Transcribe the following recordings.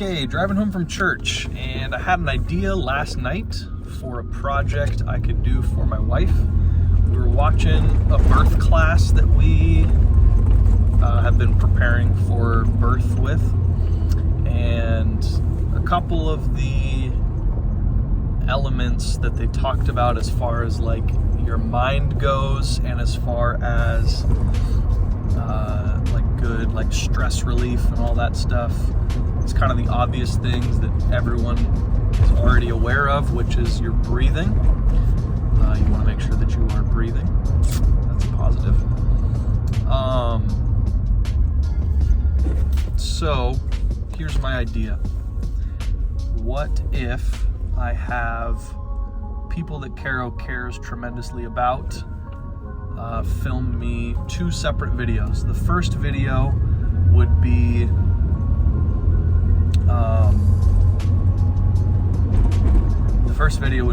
Okay, driving home from church, and I had an idea last night for a project I could do for my wife. We were watching a birth class that we have been preparing for birth with, and a couple of the elements that they talked about as far as like your mind goes and as far as like good like stress relief and all that stuff. It's kind of the obvious things that everyone is already aware of, which is your breathing. You want to make sure that you are breathing. That's a positive. So here's my idea. What if I have people that Caro cares tremendously about film me two separate videos? The first video would be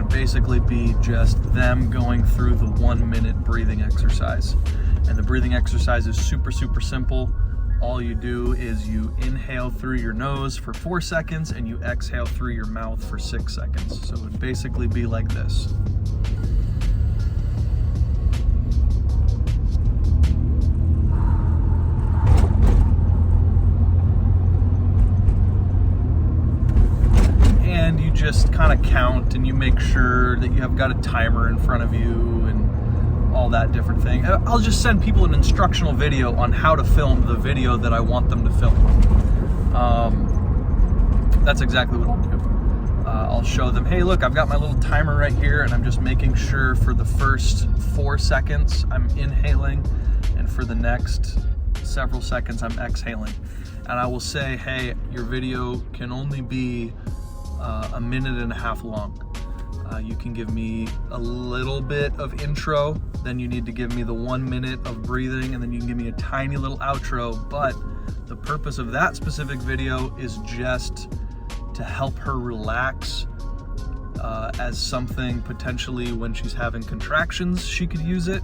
basically be just them going through the 1 minute breathing exercise. And the breathing exercise is super simple. All you do is you inhale through your nose for 4 seconds and you exhale through your mouth for 6 seconds. So it would basically be like this. And you just kind of count and you make sure that you have got a timer in front of you and all that different thing. I'll just send people an instructional video on how to film the video that I want them to film. That's exactly what I'll do. I'll show them, hey, look, I've got my little timer right here, and I'm just making sure for the first 4 seconds I'm inhaling, and for the next several seconds I'm exhaling. And I will say, hey, your video can only be a minute and a half long. You can give me a little bit of intro, then you need to give me the 1 minute of breathing, and then you can give me a tiny little outro. But the purpose of that specific video is just to help her relax as something potentially when she's having contractions, she could use it,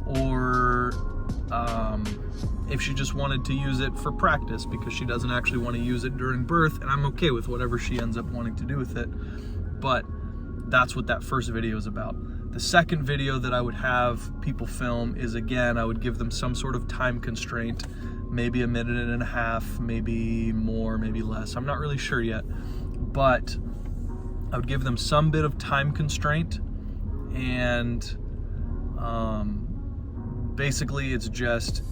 or if she just wanted to use it for practice because she doesn't actually want to use it during birth, and I'm okay with whatever she ends up wanting to do with it. But that's what that first video is about. The second video that I would have people film is, again, I would give them some sort of time constraint, maybe a minute and a half, maybe more, maybe less. I'm not really sure yet, but I would give them some bit of time constraint, and basically it's just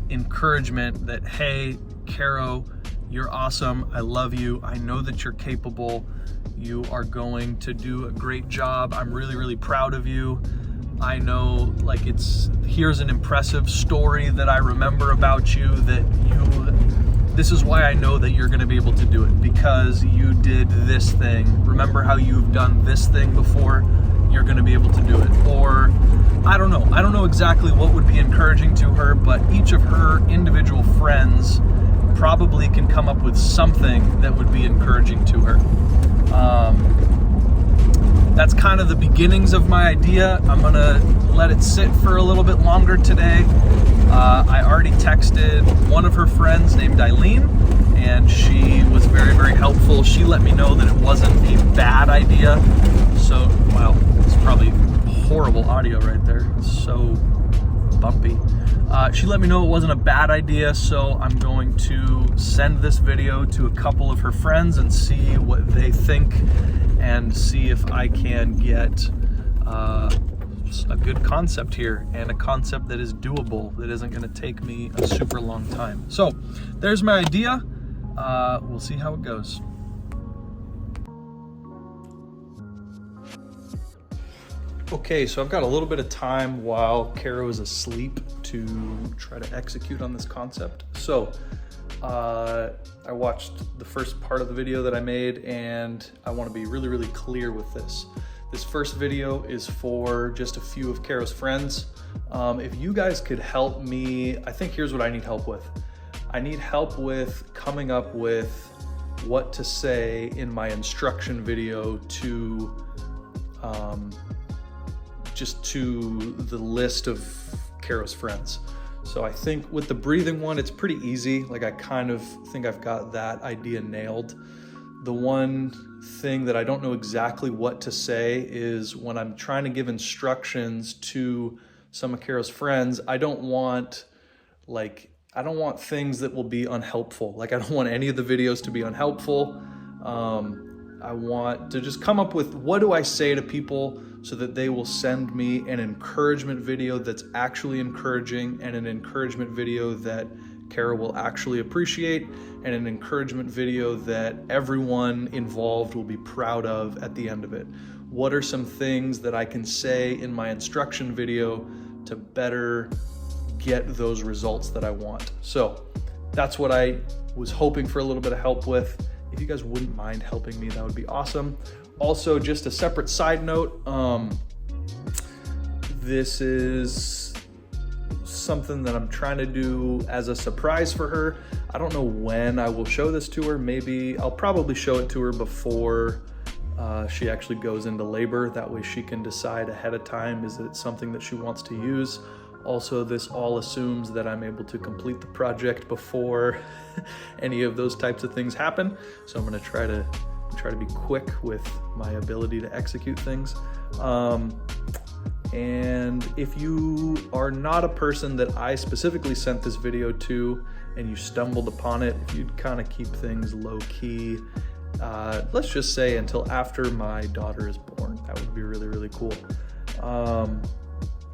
encouragement that, hey, Caro, you're awesome. I love you. I know that you're capable. You are going to do a great job. I'm really proud of you. I know, like, here's an impressive story that I remember about you, this is why I know that you're gonna be able to do it, because you did this thing. Remember how you've done this thing before? You're gonna be able to do it. Or, I don't know exactly what would be encouraging to her, but each of her individual friends probably can come up with something that would be encouraging to her. That's kind of the beginnings of my idea. I'm gonna let it sit for a little bit longer today. I already texted one of her friends named Eileen, and she was very helpful. She let me know that it wasn't a bad idea. So, wow, it's probably horrible audio right there. It's so bumpy. She let me know it wasn't a bad idea, so I'm going to send this video to a couple of her friends and see what they think, and see if I can get a good concept here, and a concept that is doable, that isn't going to take me a super long time. So there's my idea. We'll see how it goes. Okay, so I've got a little bit of time while Caro is asleep to try to execute on this concept. So I watched the first part of the video that I made, and I want to be really clear with this. This first video is for just a few of Caro's friends. If you guys could help me, I think here's what I need help with. I need help with coming up with what to say in my instruction video to just to the list of Caro's friends. So I think with the breathing one, it's pretty easy. Like I kind of think I've got that idea nailed. The one thing that I don't know exactly what to say is when I'm trying to give instructions to some of Caro's friends, I don't want things that will be unhelpful. Like I don't want any of the videos to be unhelpful. I want to just come up with, what do I say to people so that they will send me an encouragement video that's actually encouraging, and an encouragement video that Cara will actually appreciate, and an encouragement video that everyone involved will be proud of at the end of it. What are some things that I can say in my instruction video to better get those results that I want? So that's what I was hoping for a little bit of help with. If you guys wouldn't mind helping me, that would be awesome. Also, just a separate side note, this is something that I'm trying to do as a surprise for her. I don't know when I will show this to her. Maybe I'll probably show it to her before she actually goes into labor. That way she can decide ahead of time, is it something that she wants to use? Also, this all assumes that I'm able to complete the project before any of those types of things happen. So I'm gonna try to be quick with my ability to execute things. And if you are not a person that I specifically sent this video to and you stumbled upon it, if you'd kind of keep things low key, let's just say until after my daughter is born, that would be really, really cool.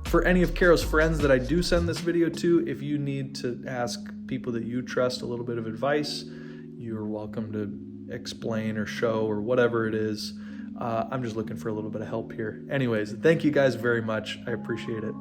For any of Caro's friends that I do send this video to, if you need to ask people that you trust a little bit of advice, you're welcome to explain or show or whatever it is. I'm just looking for a little bit of help here. Anyways, thank you guys very much. I appreciate it.